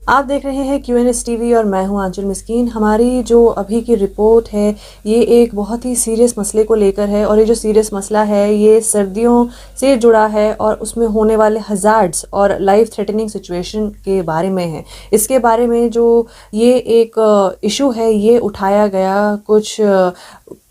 आप देख रहे हैं QNS टीवी और मैं हूं आंचल मिस्कीन। हमारी जो अभी की रिपोर्ट है ये एक बहुत ही सीरियस मसले को लेकर है और ये जो सीरियस मसला है ये सर्दियों से जुड़ा है और उसमें होने वाले हज़ार्ड्स और लाइफ थ्रेटनिंग सिचुएशन के बारे में है। इसके बारे में जो ये एक इशू है ये उठाया गया कुछ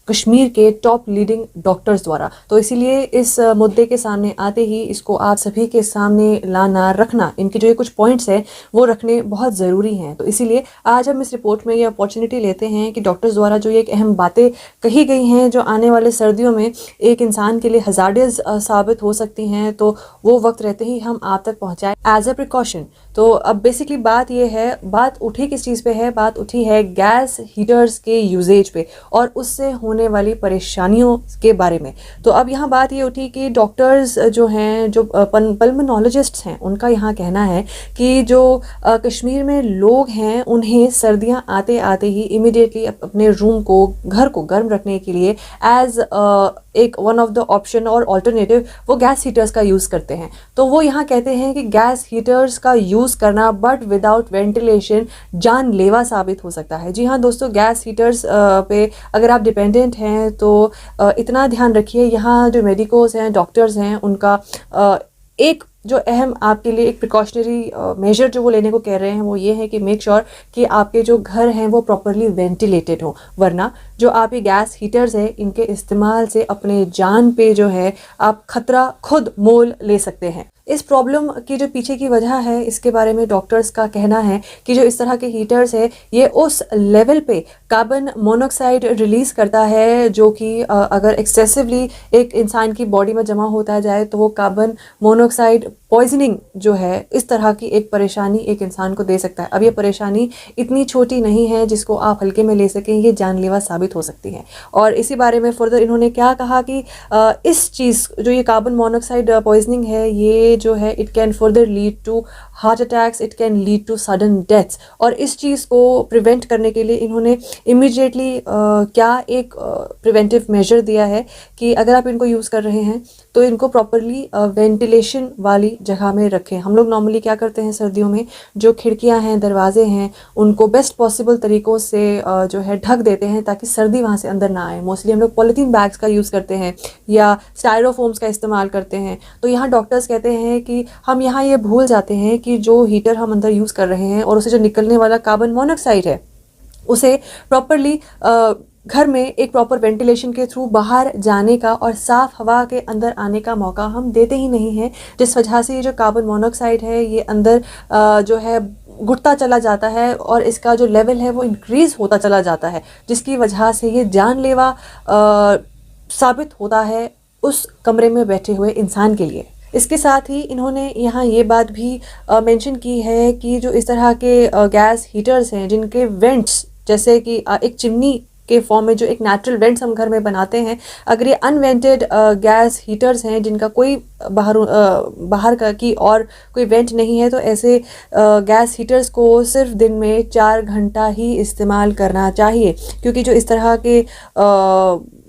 कश्मीर के टॉप लीडिंग डॉक्टर्स द्वारा। तो इसीलिए इस मुद्दे के सामने आते ही इसको आप सभी के सामने लाना रखना, इनके जो ये कुछ पॉइंट्स हैं वो रखने बहुत ज़रूरी हैं। तो इसीलिए आज हम इस रिपोर्ट में ये अपॉर्चुनिटी लेते हैं कि डॉक्टर्स द्वारा जो ये एक अहम बातें कही गई हैं जो आने वाले सर्दियों में एक इंसान के लिए हज़ार्डियस साबित हो सकती हैं, तो वो वक्त रहते ही हम आप तक पहुँचाएँ एज अ प्रिकॉशन। तो अब बेसिकली बात ये है, बात उठी किस चीज़ पे है, बात उठी है गैस हीटर्स के यूजेज पे और उससे होने वाली परेशानियों के बारे में। तो अब यहाँ बात ये उठी कि डॉक्टर्स जो हैं, जो पल्मोनोलॉजिस्ट्स हैं, उनका यहाँ कहना है कि जो कश्मीर में लोग हैं उन्हें सर्दियाँ आते आते ही इमिडिएटली अपने रूम को, घर को गर्म रखने के लिए एज एक वन ऑफ द ऑप्शन और ऑल्टरनेटिव वो गैस हीटर्स का यूज़ करते हैं। तो वो यहाँ कहते हैं कि गैस हीटर्स का यूज़ करना बट विदाउट वेंटिलेशन जानलेवा साबित हो सकता है। जी हाँ दोस्तों, गैस हीटर्स पे अगर आप डिपेंडेंट हैं तो इतना ध्यान रखिए, यहाँ जो मेडिकोस हैं, डॉक्टर्स हैं, उनका एक जो अहम आपके लिए एक प्रिकॉशनरी मेजर जो वो लेने को कह रहे हैं वो ये है कि मेक श्योर कि आपके जो घर हैं वो प्रॉपरली वेंटिलेटेड हो, वरना जो आप ये गैस हीटर्स हैं इनके इस्तेमाल से अपने जान पे जो है आप खतरा खुद मोल ले सकते हैं। इस प्रॉब्लम की जो पीछे की वजह है इसके बारे में डॉक्टर्स का कहना है कि जो इस तरह के हीटर्स है ये उस लेवल पे कार्बन मोनोऑक्साइड रिलीज़ करता है जो कि अगर एक्सेसिवली एक इंसान की बॉडी में जमा होता जाए तो वो कार्बन मोनोऑक्साइड पॉइजनिंग जो है इस तरह की एक परेशानी एक इंसान को दे सकता है। अब ये परेशानी इतनी छोटी नहीं है जिसको आप हल्के में ले सकें, ये जानलेवा साबित हो सकती है। और इसी बारे में फर्दर इन्होंने क्या कहा कि इस चीज़ जो ये कार्बन मोनोऑक्साइड पॉइजनिंग है ये जो है it can further lead to heart attacks, it can lead to sudden deaths. और इस चीज़ को प्रिवेंट करने के लिए इन्होंने इमीडिएटली क्या एक प्रिवेंटिव मेजर दिया है कि अगर आप इनको यूज़ कर रहे हैं तो इनको प्रॉपरली वेंटिलेशन वाली जगह में रखें। हम लोग नॉर्मली क्या करते हैं सर्दियों में, जो खिड़कियां हैं, दरवाजे हैं, उनको बेस्ट पॉसिबल तरीक़ों से जो है ढक देते हैं ताकि सर्दी वहाँ से अंदर ना आए। मोस्टली हम लोग पॉलीथीन बैग्स का यूज़ करते हैं या स्टायरोफोम्स का इस्तेमाल करते हैं। तो यहाँ डॉक्टर्स कहते हैं कि हम यहाँ ये भूल जाते हैं कि जो हीटर हम अंदर यूज़ कर रहे हैं और उससे जो निकलने वाला कार्बन मोनोऑक्साइड है उसे प्रॉपरली घर में एक प्रॉपर वेंटिलेशन के थ्रू बाहर जाने का और साफ़ हवा के अंदर आने का मौका हम देते ही नहीं हैं, जिस वजह से ये जो कार्बन मोनोऑक्साइड है ये अंदर जो है घुटता चला जाता है और इसका जो लेवल है वो इंक्रीज़ होता चला जाता है, जिसकी वजह से ये जानलेवा साबित होता है उस कमरे में बैठे हुए इंसान के लिए। इसके साथ ही इन्होंने यहाँ ये बात भी मेंशन की है कि जो इस तरह के गैस हीटर्स हैं जिनके वेंट्स, जैसे कि एक चिमनी के फॉर्म में जो एक नेचुरल वेंट्स हम घर में बनाते हैं, अगर ये अनवेंटेड गैस हीटर्स हैं जिनका कोई बाहर का की और कोई वेंट नहीं है, तो ऐसे गैस हीटर्स को सिर्फ दिन में 4 घंटा ही इस्तेमाल करना चाहिए। क्योंकि जो इस तरह के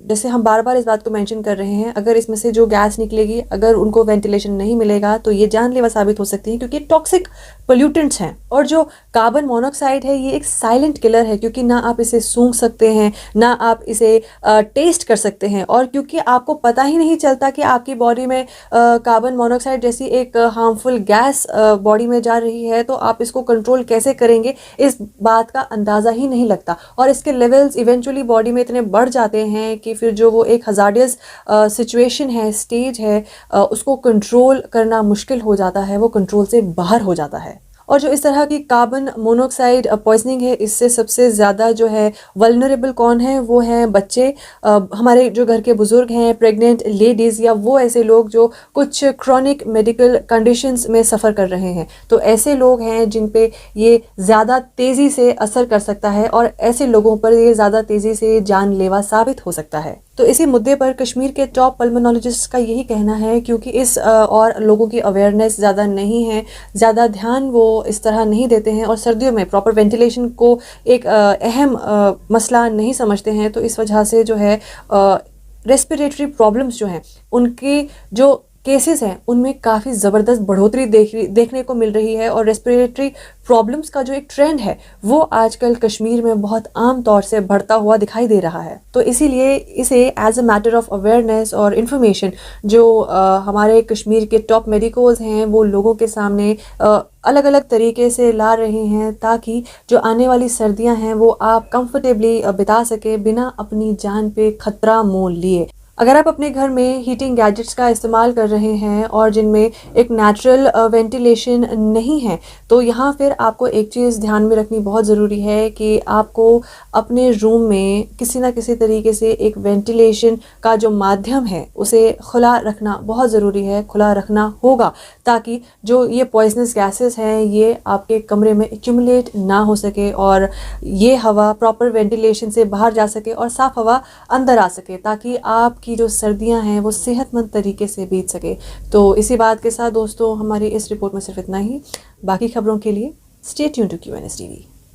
जैसे हम बार बार इस बात को मेंशन कर रहे हैं, अगर इसमें से जो गैस निकलेगी अगर उनको वेंटिलेशन नहीं मिलेगा तो ये जानलेवा साबित हो सकती है, क्योंकि टॉक्सिक पोल्यूटेंट्स हैं। और जो कार्बन मोनोऑक्साइड है ये एक साइलेंट किलर है, क्योंकि ना आप इसे सूंघ सकते हैं ना आप इसे टेस्ट कर सकते हैं, और क्योंकि आपको पता ही नहीं चलता कि आपकी बॉडी में कार्बन मोनोऑक्साइड जैसी एक हार्मफुल गैस बॉडी में जा रही है, तो आप इसको कंट्रोल कैसे करेंगे इस बात का अंदाज़ा ही नहीं लगता। और इसके लेवल्स इवेंचुअली बॉडी में इतने बढ़ जाते हैं कि फिर जो वो एक हज़ार्डियस सिचुएशन है, स्टेज है, उसको कंट्रोल करना मुश्किल हो जाता है, वो कंट्रोल से बाहर हो जाता है। और जो इस तरह की कार्बन मोनोऑक्साइड पॉइजनिंग है इससे सबसे ज़्यादा जो है वल्नरेबल कौन है, वो हैं बच्चे, हमारे जो घर के बुज़ुर्ग हैं, प्रेग्नेंट लेडीज़, या वो ऐसे लोग जो कुछ क्रॉनिक मेडिकल कंडीशंस में सफ़र कर रहे हैं। तो ऐसे लोग हैं जिन पे ये ज़्यादा तेज़ी से असर कर सकता है और ऐसे लोगों पर ये ज़्यादा तेज़ी से जानलेवा साबित हो सकता है। तो इसी मुद्दे पर कश्मीर के टॉप पल्मोनोलॉजिस्ट का यही कहना है, क्योंकि इस और लोगों की अवेयरनेस ज़्यादा नहीं है, ज़्यादा ध्यान वो इस तरह नहीं देते हैं और सर्दियों में प्रॉपर वेंटिलेशन को एक अहम मसला नहीं समझते हैं। तो इस वजह से जो है रेस्पिरेटरी प्रॉब्लम्स जो हैं उनकी जो केसेस हैं उनमें काफ़ी ज़बरदस्त बढ़ोतरी देखने को मिल रही है और रेस्पिरेटरी प्रॉब्लम्स का जो एक ट्रेंड है वो आजकल कश्मीर में बहुत आम तौर से बढ़ता हुआ दिखाई दे रहा है। तो इसीलिए इसे as a matter of awareness और इन्फॉर्मेशन जो हमारे कश्मीर के टॉप मेडिकोज हैं वो लोगों के सामने अलग अलग तरीके से ला रहे हैं ताकि जो आने वाली सर्दियां हैं वो आप कंफर्टेबली बिता सके बिना अपनी जान पे खतरा मोल लिए। अगर आप अपने घर में हीटिंग गैजेट्स का इस्तेमाल कर रहे हैं और जिनमें एक नेचुरल वेंटिलेशन नहीं है तो यहाँ फिर आपको एक चीज़ ध्यान में रखनी बहुत ज़रूरी है कि आपको अपने रूम में किसी ना किसी तरीके से एक वेंटिलेशन का जो माध्यम है उसे खुला रखना बहुत ज़रूरी है, खुला रखना होगा ताकि जो ये पॉइजनस गैसेस हैं ये आपके कमरे में एक्यूमुलेट ना हो सके और ये हवा प्रॉपर वेंटिलेशन से बाहर जा सके और साफ़ हवा अंदर आ सके ताकि आप की जो सर्दियां हैं वो सेहतमंद तरीके से बीत सके। तो इसी बात के साथ दोस्तों हमारी इस रिपोर्ट में सिर्फ इतना ही। बाकी खबरों के लिए stay tuned to QNS TV।